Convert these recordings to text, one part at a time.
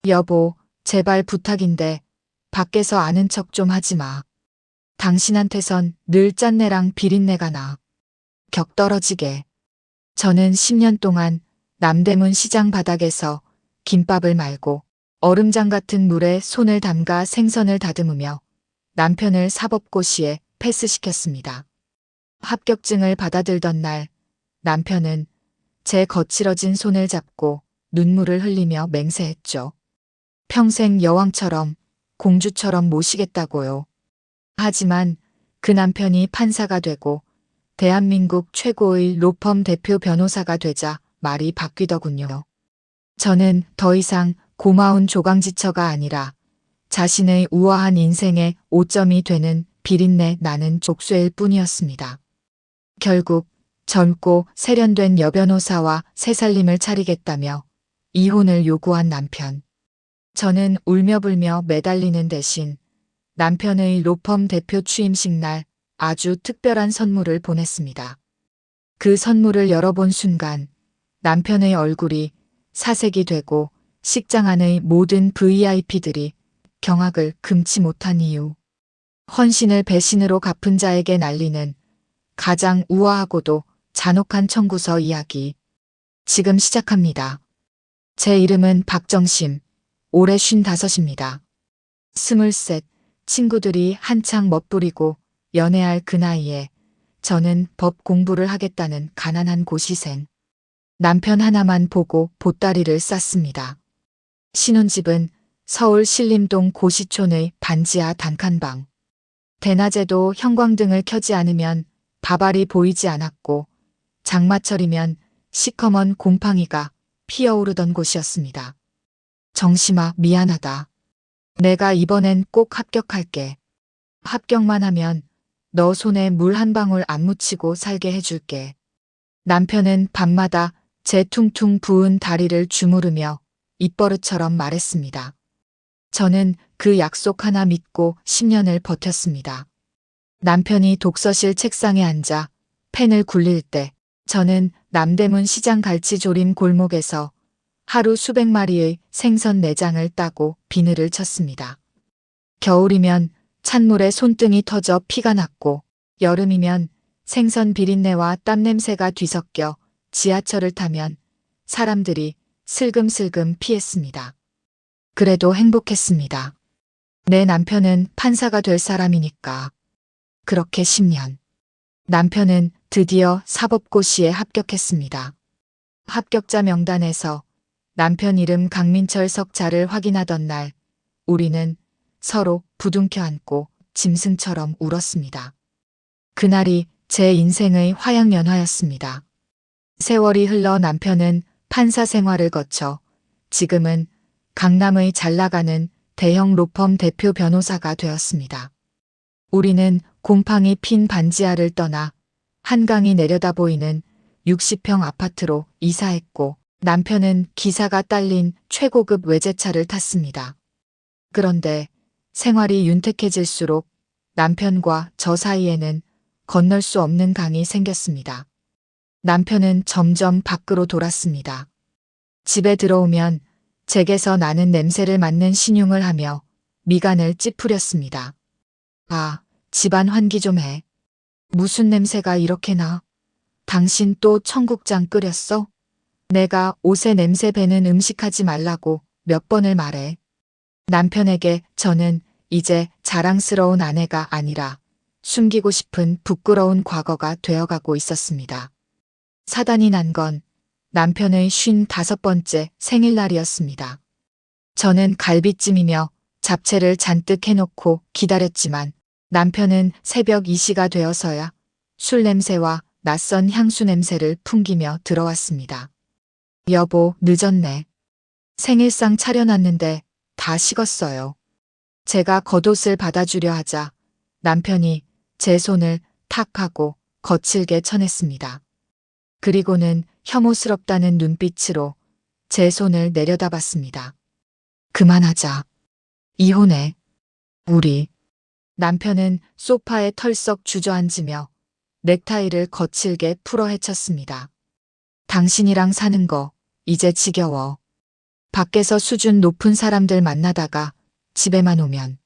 여보, 제발 부탁인데 밖에서 아는 척 좀 하지 마. 당신한테선 늘 짠내랑 비린내가 나. 격 떨어지게. 저는 10년 동안 남대문 시장 바닥에서 김밥을 말고 얼음장 같은 물에 손을 담가 생선을 다듬으며 남편을 사법고시에 패스시켰습니다. 합격증을 받아들던 날 남편은 제 거칠어진 손을 잡고 눈물을 흘리며 맹세했죠. 평생 여왕처럼 공주처럼 모시겠다고요. 하지만 그 남편이 판사가 되고 대한민국 최고의 로펌 대표 변호사가 되자 말이 바뀌더군요. 저는 더 이상 고마운 조강지처가 아니라 자신의 우아한 인생의 오점이 되는 비린내 나는 족쇄일 뿐이었습니다. 결국 젊고 세련된 여변호사와 새살림을 차리겠다며 이혼을 요구한 남편. 저는 울며불며 매달리는 대신 남편의 로펌 대표 취임식 날 아주 특별한 선물을 보냈습니다. 그 선물을 열어본 순간 남편의 얼굴이 사색이 되고 식장 안의 모든 VIP들이 경악을 금치 못한 이유. 헌신을 배신으로 갚은 자에게 날리는 가장 우아하고도 잔혹한 청구서 이야기. 지금 시작합니다. 제 이름은 박정심. 올해 55입니다. 23, 친구들이 한창 멋부리고 연애할 그 나이에 저는 법 공부를 하겠다는 가난한 고시생. 남편 하나만 보고 보따리를 쌌습니다. 신혼집은 서울 신림동 고시촌의 반지하 단칸방. 대낮에도 형광등을 켜지 않으면 밥알이 보이지 않았고 장마철이면 시커먼 곰팡이가 피어오르던 곳이었습니다. 정심아, 미안하다. 내가 이번엔 꼭 합격할게. 합격만 하면 너 손에 물 한 방울 안 묻히고 살게 해줄게. 남편은 밤마다 제 퉁퉁 부은 다리를 주무르며 입버릇처럼 말했습니다. 저는 그 약속 하나 믿고 10년을 버텼습니다. 남편이 독서실 책상에 앉아 펜을 굴릴 때 저는 남대문 시장 갈치조림 골목에서 하루 수백 마리의 생선 내장을 따고 비늘을 쳤습니다. 겨울이면 찬물에 손등이 터져 피가 났고 여름이면 생선 비린내와 땀 냄새가 뒤섞여 지하철을 타면 사람들이 슬금슬금 피했습니다. 그래도 행복했습니다. 내 남편은 판사가 될 사람이니까. 그렇게 10년. 남편은 드디어 사법고시에 합격했습니다. 합격자 명단에서 남편 이름 강민철 석자를 확인하던 날 우리는 서로 부둥켜 안고 짐승처럼 울었습니다. 그날이 제 인생의 화양연화였습니다. 세월이 흘러 남편은 판사 생활을 거쳐 지금은 강남의 잘나가는 대형 로펌 대표 변호사가 되었습니다. 우리는 곰팡이 핀 반지하를 떠나 한강이 내려다 보이는 60평 아파트로 이사했고 남편은 기사가 딸린 최고급 외제차를 탔습니다. 그런데 생활이 윤택해질수록 남편과 저 사이에는 건널 수 없는 강이 생겼습니다. 남편은 점점 밖으로 돌았습니다. 집에 들어오면 잭에서 나는 냄새를 맡는 신용을 하며 미간을 찌푸렸습니다. 아, 집안 환기 좀 해. 무슨 냄새가 이렇게 나? 당신 또 청국장 끓였어? 내가 옷에 냄새 배는 음식 하지 말라고 몇 번을 말해. 남편에게 저는 이제 자랑스러운 아내가 아니라 숨기고 싶은 부끄러운 과거가 되어가고 있었습니다. 사단이 난 건 남편의 55번째 생일날이었습니다. 저는 갈비찜이며 잡채를 잔뜩 해놓고 기다렸지만 남편은 새벽 2시가 되어서야 술 냄새와 낯선 향수 냄새를 풍기며 들어왔습니다. 여보, 늦었네. 생일상 차려놨는데 다 식었어요. 제가 겉옷을 받아주려 하자 남편이 제 손을 탁 하고 거칠게 쳐냈습니다. 그리고는 혐오스럽다는 눈빛으로 제 손을 내려다봤습니다. 그만하자. 이혼해. 우리. 남편은 소파에 털썩 주저앉으며 넥타이를 거칠게 풀어 헤쳤습니다. 당신이랑 사는 거 이제 지겨워. 밖에서 수준 높은 사람들 만나다가 집에만 오면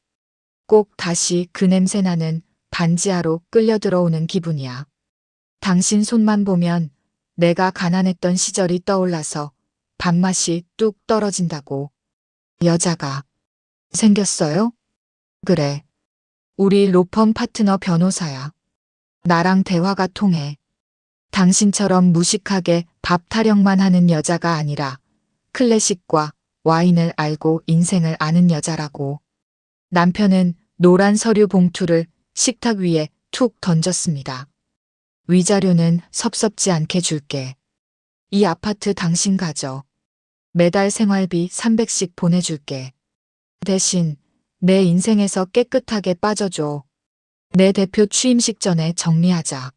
꼭 다시 그 냄새나는 반지하로 끌려 들어오는 기분이야. 당신 손만 보면 내가 가난했던 시절이 떠올라서 밥맛이 뚝 떨어진다고. 여자가 생겼어요? 그래. 우리 로펌 파트너 변호사야. 나랑 대화가 통해. 당신처럼 무식하게 밥 타령만 하는 여자가 아니라 클래식과 와인을 알고 인생을 아는 여자라고. 남편은 노란 서류 봉투를 식탁 위에 툭 던졌습니다. 위자료는 섭섭지 않게 줄게. 이 아파트 당신 가져. 매달 생활비 300씩 보내줄게. 대신 내 인생에서 깨끗하게 빠져줘. 내 대표 취임식 전에 정리하자.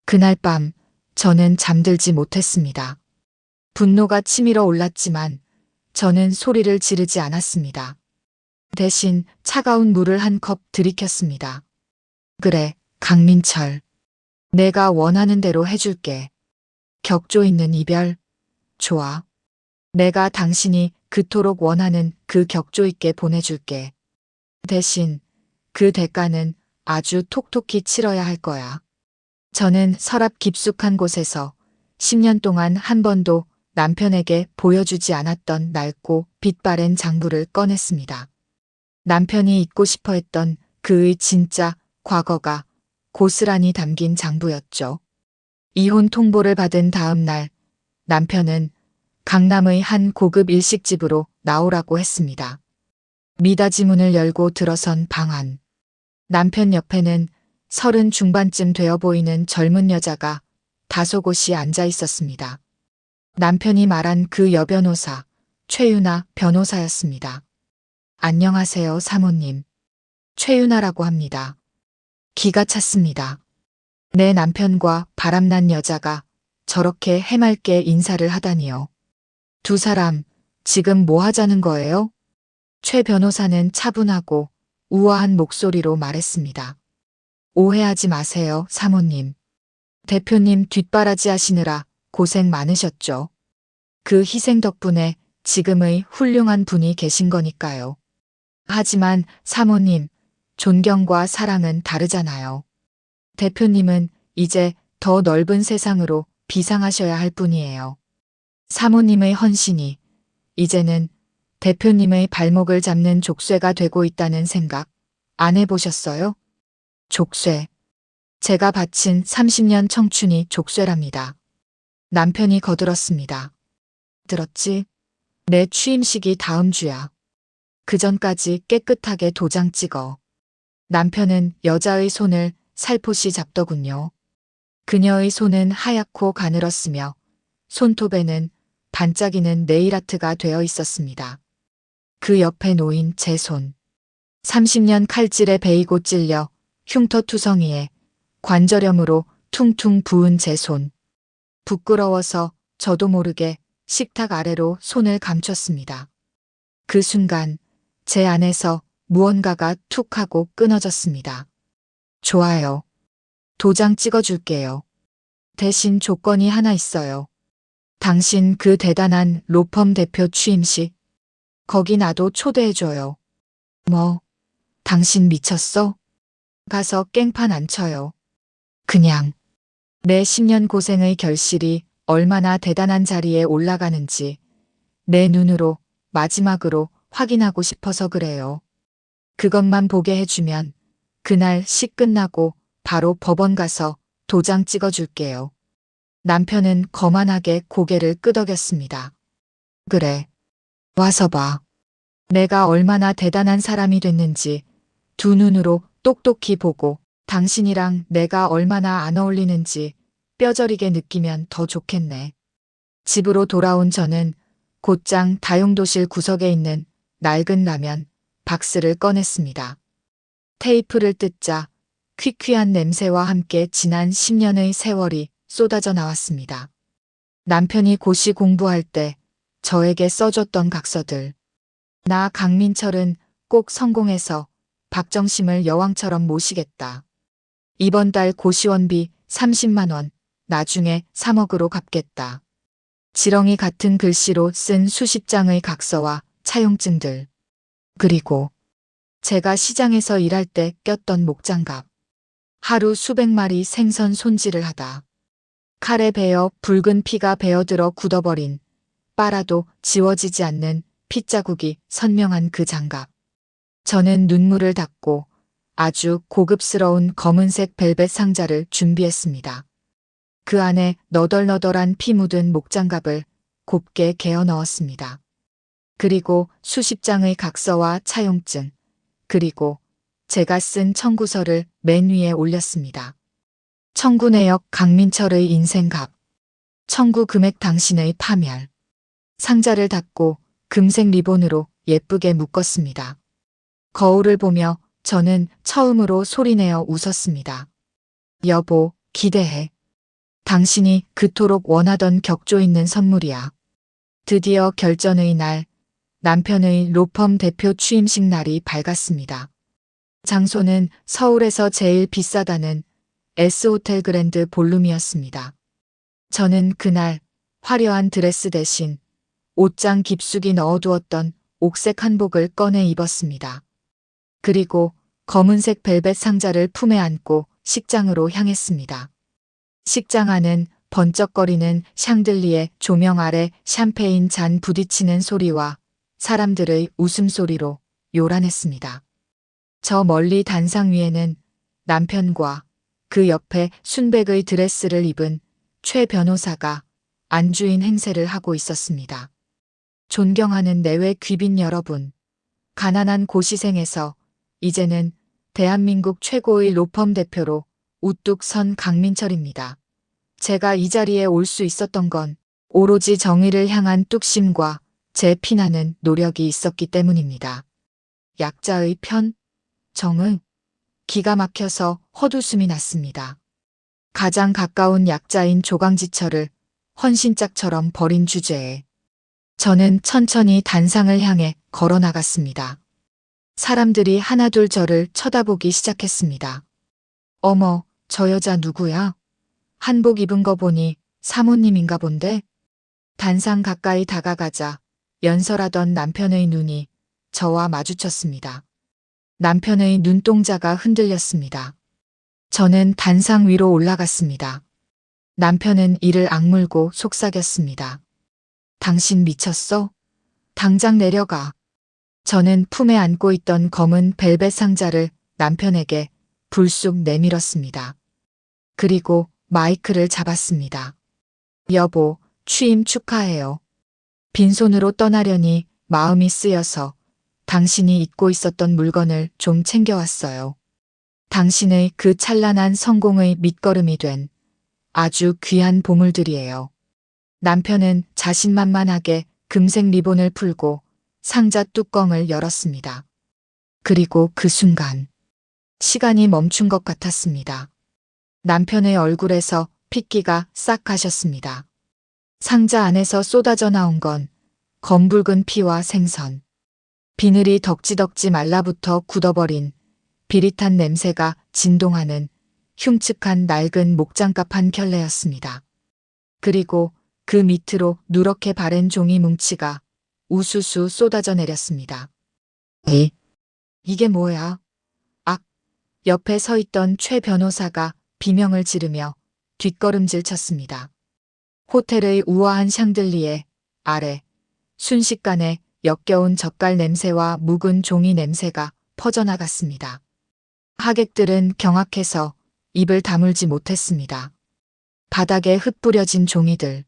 그날 밤 저는 잠들지 못했습니다. 분노가 치밀어 올랐지만 저는 소리를 지르지 않았습니다. 대신 차가운 물을 한 컵 들이켰습니다. 그래, 강민철. 내가 원하는 대로 해줄게. 격조 있는 이별. 좋아. 내가 당신이 그토록 원하는 그 격조 있게 보내줄게. 대신 그 대가는 아주 톡톡히 치러야 할 거야. 저는 서랍 깊숙한 곳에서 10년 동안 한 번도 남편에게 보여주지 않았던 낡고 빛바랜 장부를 꺼냈습니다. 남편이 잊고 싶어 했던 그의 진짜 과거가 고스란히 담긴 장부였죠. 이혼 통보를 받은 다음 날 남편은 강남의 한 고급 일식집으로 나오라고 했습니다. 미닫이 문을 열고 들어선 방 안. 남편 옆에는 30 중반쯤 되어 보이는 젊은 여자가 다소곳이 앉아 있었습니다. 남편이 말한 그 여변호사, 최유나 변호사였습니다. 안녕하세요, 사모님. 최유나라고 합니다. 기가 찼습니다. 내 남편과 바람난 여자가 저렇게 해맑게 인사를 하다니요. 두 사람, 지금 뭐 하자는 거예요? 최 변호사는 차분하고 우아한 목소리로 말했습니다. 오해하지 마세요, 사모님. 대표님 뒷바라지 하시느라 고생 많으셨죠. 그 희생 덕분에 지금의 훌륭한 분이 계신 거니까요. 하지만 사모님, 존경과 사랑은 다르잖아요. 대표님은 이제 더 넓은 세상으로 비상하셔야 할 뿐이에요. 사모님의 헌신이 이제는 대표님의 발목을 잡는 족쇄가 되고 있다는 생각 안 해보셨어요? 족쇄. 제가 바친 30년 청춘이 족쇄랍니다. 남편이 거들었습니다. 들었지? 내 취임식이 다음 주야. 그 전까지 깨끗하게 도장 찍어. 남편은 여자의 손을 살포시 잡더군요. 그녀의 손은 하얗고 가늘었으며 손톱에는 반짝이는 네일아트가 되어 있었습니다. 그 옆에 놓인 제 손. 30년 칼질에 베이고 찔려 흉터투성이에 관절염으로 퉁퉁 부은 제 손. 부끄러워서 저도 모르게 식탁 아래로 손을 감췄습니다. 그 순간 제 안에서 무언가가 툭 하고 끊어졌습니다. 좋아요. 도장 찍어줄게요. 대신 조건이 하나 있어요. 당신 그 대단한 로펌 대표 취임식. 거기 나도 초대해줘요. 뭐, 당신 미쳤어? 가서 깽판 안 쳐요. 그냥 내 10년 고생의 결실이 얼마나 대단한 자리에 올라가는지 내 눈으로 마지막으로 확인하고 싶어서 그래요. 그것만 보게 해주면 그날 시 끝나고 바로 법원 가서 도장 찍어줄게요. 남편은 거만하게 고개를 끄덕였습니다. 그래. 와서 봐. 내가 얼마나 대단한 사람이 됐는지 두 눈으로 똑똑히 보고 당신이랑 내가 얼마나 안 어울리는지 뼈저리게 느끼면 더 좋겠네. 집으로 돌아온 저는 곧장 다용도실 구석에 있는 낡은 라면 박스를 꺼냈습니다. 테이프를 뜯자 퀴퀴한 냄새와 함께 지난 10년의 세월이 쏟아져 나왔습니다. 남편이 고시 공부할 때 저에게 써줬던 각서들. 나 강민철은 꼭 성공해서 박정심을 여왕처럼 모시겠다. 이번 달 고시원비 30만 원, 나중에 3억으로 갚겠다. 지렁이 같은 글씨로 쓴 수십 장의 각서와 차용증들. 그리고 제가 시장에서 일할 때 꼈던 목장갑. 하루 수백 마리 생선 손질을 하다 칼에 베어 붉은 피가 배어들어 굳어버린 빨아도 지워지지 않는 핏자국이 선명한 그 장갑. 저는 눈물을 닦고 아주 고급스러운 검은색 벨벳 상자를 준비했습니다. 그 안에 너덜너덜한 피 묻은 목장갑을 곱게 개어 넣었습니다. 그리고 수십 장의 각서와 차용증, 그리고 제가 쓴 청구서를 맨 위에 올렸습니다. 청구 내역 강민철의 인생갑. 청구 금액 당신의 파멸. 상자를 닫고 금색 리본으로 예쁘게 묶었습니다. 거울을 보며 저는 처음으로 소리내어 웃었습니다. 여보, 기대해. 당신이 그토록 원하던 격조 있는 선물이야. 드디어 결전의 날, 남편의 로펌 대표 취임식 날이 밝았습니다. 장소는 서울에서 제일 비싸다는 S호텔 그랜드 볼룸이었습니다. 저는 그날 화려한 드레스 대신 옷장 깊숙이 넣어두었던 옥색 한복을 꺼내 입었습니다. 그리고 검은색 벨벳 상자를 품에 안고 식장으로 향했습니다. 식장 안은 번쩍거리는 샹들리에 조명 아래 샴페인 잔 부딪히는 소리와 사람들의 웃음소리로 요란했습니다. 저 멀리 단상 위에는 남편과 그 옆에 순백의 드레스를 입은 최 변호사가 안주인 행세를 하고 있었습니다. 존경하는 내외 귀빈 여러분, 가난한 고시생에서 이제는 대한민국 최고의 로펌 대표로 우뚝 선 강민철입니다. 제가 이 자리에 올 수 있었던 건 오로지 정의를 향한 뚝심과 제 피나는 노력이 있었기 때문입니다. 약자의 편, 정의, 기가 막혀서 헛웃음이 났습니다. 가장 가까운 약자인 조강지철을 헌신짝처럼 버린 주제에 저는 천천히 단상을 향해 걸어 나갔습니다. 사람들이 하나둘 저를 쳐다보기 시작했습니다. 어머, 저 여자 누구야? 한복 입은 거 보니 사모님인가 본데? 단상 가까이 다가가자 연설하던 남편의 눈이 저와 마주쳤습니다. 남편의 눈동자가 흔들렸습니다. 저는 단상 위로 올라갔습니다. 남편은 이를 악물고 속삭였습니다. 당신 미쳤어? 당장 내려가. 저는 품에 안고 있던 검은 벨벳 상자를 남편에게 불쑥 내밀었습니다. 그리고 마이크를 잡았습니다. 여보, 취임 축하해요. 빈손으로 떠나려니 마음이 쓰여서 당신이 잊고 있었던 물건을 좀 챙겨왔어요. 당신의 그 찬란한 성공의 밑거름이 된 아주 귀한 보물들이에요. 남편은 자신만만하게 금색 리본을 풀고 상자 뚜껑을 열었습니다. 그리고 그 순간 시간이 멈춘 것 같았습니다. 남편의 얼굴에서 핏기가 싹 가셨습니다. 상자 안에서 쏟아져 나온 건 검붉은 피와 생선. 비늘이 덕지덕지 말라붙어 굳어버린 비릿한 냄새가 진동하는 흉측한 낡은 목장갑 한 켤레였습니다. 그리고 그 밑으로 누렇게 바랜 종이 뭉치가 우수수 쏟아져 내렸습니다. 이게 뭐야? 악! 옆에 서 있던 최 변호사가 비명을 지르며 뒷걸음질 쳤습니다. 호텔의 우아한 샹들리에 아래 순식간에 역겨운 젓갈 냄새와 묵은 종이 냄새가 퍼져나갔습니다. 하객들은 경악해서 입을 다물지 못했습니다. 바닥에 흩뿌려진 종이들.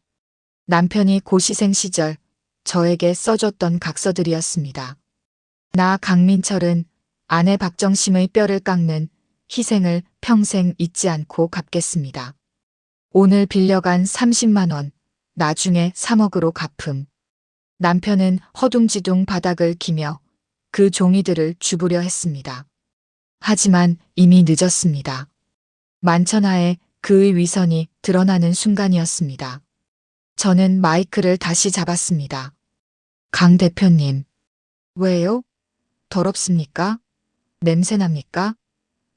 남편이 고시생 시절 저에게 써줬던 각서들이었습니다. 나 강민철은 아내 박정심의 뼈를 깎는 희생을 평생 잊지 않고 갚겠습니다. 오늘 빌려간 30만 원, 나중에 3억으로 갚음. 남편은 허둥지둥 바닥을 기며 그 종이들을 주부려 했습니다. 하지만 이미 늦었습니다. 만천하에 그의 위선이 드러나는 순간이었습니다. 저는 마이크를 다시 잡았습니다. 강 대표님. 왜요? 더럽습니까? 냄새납니까?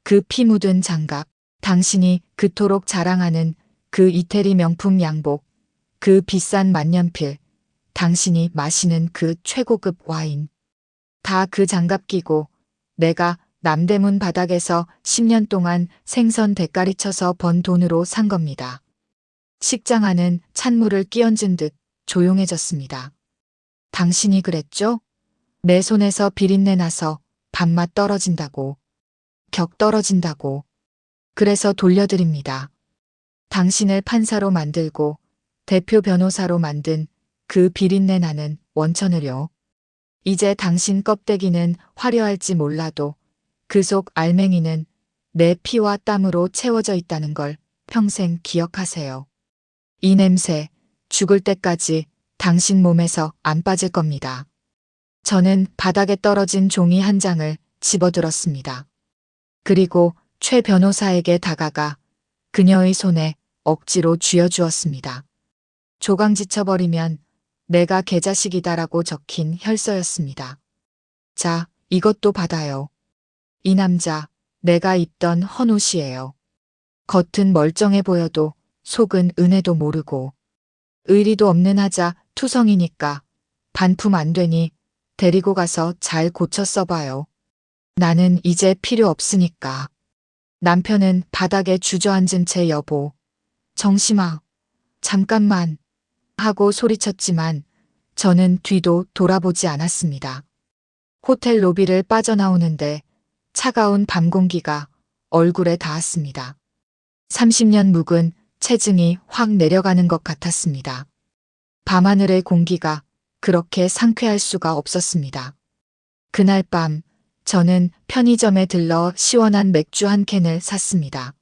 그 피 묻은 장갑, 당신이 그토록 자랑하는 그 이태리 명품 양복, 그 비싼 만년필, 당신이 마시는 그 최고급 와인. 다 그 장갑 끼고 내가 남대문 바닥에서 10년 동안 생선 대가리 쳐서 번 돈으로 산 겁니다. 식장 안은 찬물을 끼얹은 듯 조용해졌습니다. 당신이 그랬죠? 내 손에서 비린내 나서 밥맛 떨어진다고. 격 떨어진다고. 그래서 돌려드립니다. 당신을 판사로 만들고 대표 변호사로 만든 그 비린내 나는 원천을요. 이제 당신 껍데기는 화려할지 몰라도 그 속 알맹이는 내 피와 땀으로 채워져 있다는 걸 평생 기억하세요. 이 냄새 죽을 때까지 당신 몸에서 안 빠질 겁니다. 저는 바닥에 떨어진 종이 한 장을 집어들었습니다. 그리고 최 변호사에게 다가가 그녀의 손에 억지로 쥐어주었습니다. 조강 지쳐버리면 내가 개자식이다라고 적힌 혈서였습니다. 자, 이것도 받아요. 이 남자, 내가 입던 헌옷이에요. 겉은 멀쩡해 보여도 속은 은혜도 모르고 의리도 없는 하자 투성이니까 반품 안 되니 데리고 가서 잘 고쳐 써봐요. 나는 이제 필요 없으니까. 남편은 바닥에 주저앉은 채 여보, 정심아, 잠깐만 하고 소리쳤지만 저는 뒤도 돌아보지 않았습니다. 호텔 로비를 빠져나오는데 차가운 밤 공기가 얼굴에 닿았습니다. 30년 묵은 체증이 확 내려가는 것 같았습니다. 밤하늘의 공기가 그렇게 상쾌할 수가 없었습니다. 그날 밤 저는 편의점에 들러 시원한 맥주 한 캔을 샀습니다.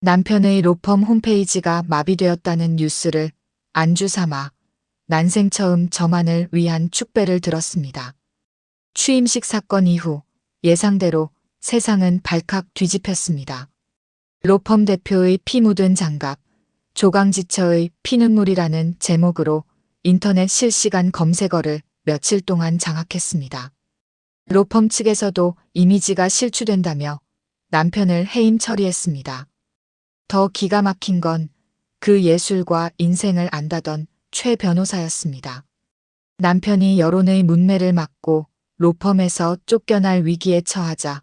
남편의 로펌 홈페이지가 마비되었다는 뉴스를 안주 삼아 난생 처음 저만을 위한 축배를 들었습니다. 취임식 사건 이후 예상대로 세상은 발칵 뒤집혔습니다. 로펌 대표의 피 묻은 장갑, 조강지처의 피눈물이라는 제목으로 인터넷 실시간 검색어를 며칠 동안 장악했습니다. 로펌 측에서도 이미지가 실추된다며 남편을 해임 처리했습니다. 더 기가 막힌 건 그 예술과 인생을 안다던 최 변호사였습니다. 남편이 여론의 문매를 맞고 로펌에서 쫓겨날 위기에 처하자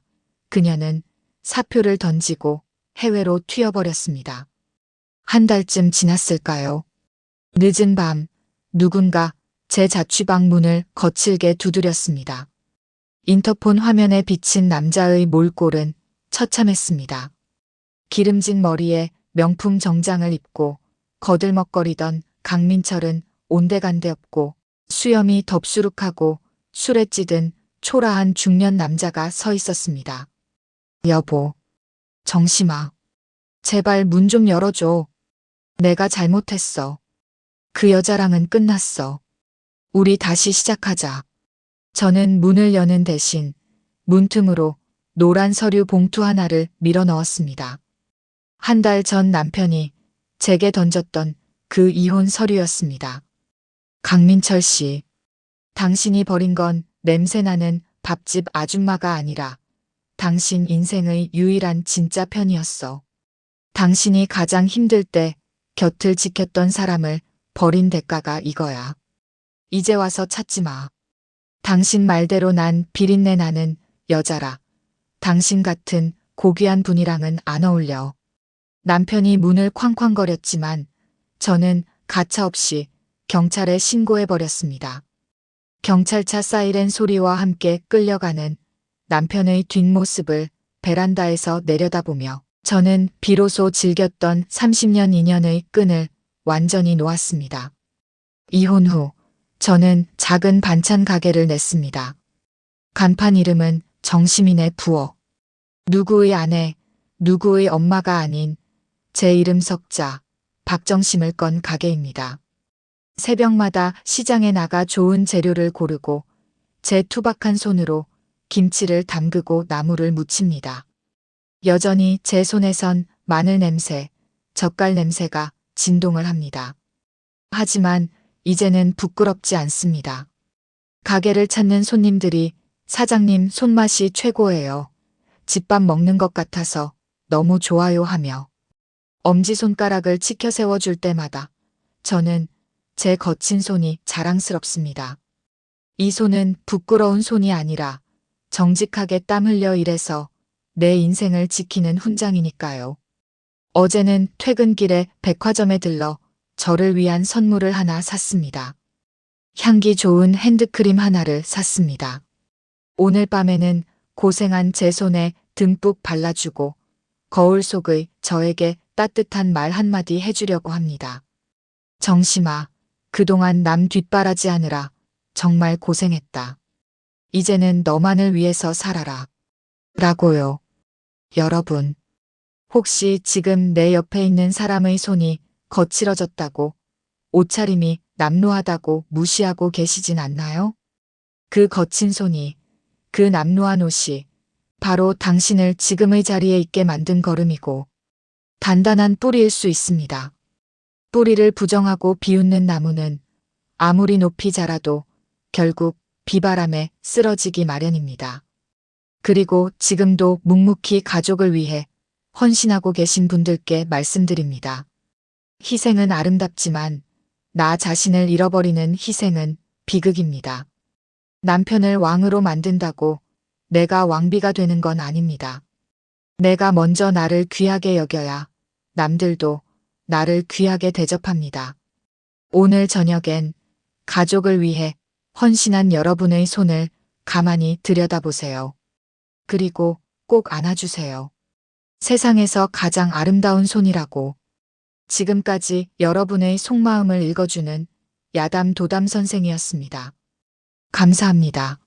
그녀는 사표를 던지고 해외로 튀어버렸습니다. 한 달쯤 지났을까요? 늦은 밤 누군가 제 자취방 문을 거칠게 두드렸습니다. 인터폰 화면에 비친 남자의 몰골은 처참했습니다. 기름진 머리에 명품 정장을 입고 거들먹거리던 강민철은 온데간데 없고 수염이 덥수룩하고 술에 찌든 초라한 중년 남자가 서 있었습니다. 여보, 정심아, 제발 문 좀 열어줘. 내가 잘못했어. 그 여자랑은 끝났어. 우리 다시 시작하자. 저는 문을 여는 대신 문틈으로 노란 서류 봉투 하나를 밀어 넣었습니다. 한 달 전 남편이 제게 던졌던 그 이혼 서류였습니다. 강민철 씨, 당신이 버린 건 냄새나는 밥집 아줌마가 아니라 당신 인생의 유일한 진짜 편이었어. 당신이 가장 힘들 때 곁을 지켰던 사람을 버린 대가가 이거야. 이제 와서 찾지 마. 당신 말대로 난 비린내 나는 여자라. 당신 같은 고귀한 분이랑은 안 어울려. 남편이 문을 쾅쾅거렸지만 저는 가차없이 경찰에 신고해버렸습니다. 경찰차 사이렌 소리와 함께 끌려가는 남편의 뒷모습을 베란다에서 내려다보며 저는 비로소 즐겼던 30년 인연의 끈을 완전히 놓았습니다. 이혼 후 저는 작은 반찬 가게를 냈습니다. 간판 이름은 정시민의 부엌. 누구의 아내, 누구의 엄마가 아닌 제 이름 석자, 박정심을 건 가게입니다. 새벽마다 시장에 나가 좋은 재료를 고르고 제 투박한 손으로 김치를 담그고 나물을 무칩니다. 여전히 제 손에선 마늘 냄새, 젓갈 냄새가 진동을 합니다. 하지만 이제는 부끄럽지 않습니다. 가게를 찾는 손님들이 사장님 손맛이 최고예요. 집밥 먹는 것 같아서 너무 좋아요 하며 엄지손가락을 치켜 세워줄 때마다 저는 제 거친 손이 자랑스럽습니다. 이 손은 부끄러운 손이 아니라 정직하게 땀 흘려 일해서 내 인생을 지키는 훈장이니까요. 어제는 퇴근길에 백화점에 들러 저를 위한 선물을 하나 샀습니다. 향기 좋은 핸드크림 하나를 샀습니다. 오늘 밤에는 고생한 제 손에 듬뿍 발라주고 거울 속의 저에게 따뜻한 말 한마디 해주려고 합니다. 정심아, 그동안 남 뒷바라지 하느라 정말 고생했다. 이제는 너만을 위해서 살아라. 라고요. 여러분, 혹시 지금 내 옆에 있는 사람의 손이 거칠어졌다고, 옷차림이 남루하다고 무시하고 계시진 않나요? 그 거친 손이, 그 남루한 옷이 바로 당신을 지금의 자리에 있게 만든 걸음이고 단단한 뿌리일 수 있습니다. 뿌리를 부정하고 비웃는 나무는 아무리 높이 자라도 결국 비바람에 쓰러지기 마련입니다. 그리고 지금도 묵묵히 가족을 위해 헌신하고 계신 분들께 말씀드립니다. 희생은 아름답지만 나 자신을 잃어버리는 희생은 비극입니다. 남편을 왕으로 만든다고 내가 왕비가 되는 건 아닙니다. 내가 먼저 나를 귀하게 여겨야 남들도 나를 귀하게 대접합니다. 오늘 저녁엔 가족을 위해 헌신한 여러분의 손을 가만히 들여다보세요. 그리고 꼭 안아주세요. 세상에서 가장 아름다운 손이라고. 지금까지 여러분의 속마음을 읽어주는 야담 도담 선생이었습니다. 감사합니다.